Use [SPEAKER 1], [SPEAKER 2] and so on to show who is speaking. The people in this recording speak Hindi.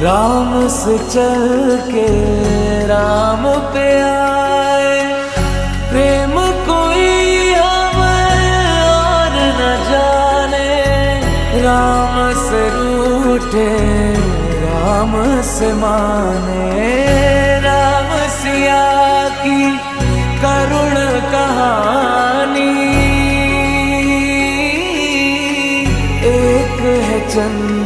[SPEAKER 1] राम से चल के राम पे आए, प्रेम कोई हमें और न जाने। राम से रूठे राम से माने, राम सिया की करुण कहानी। एक है चंद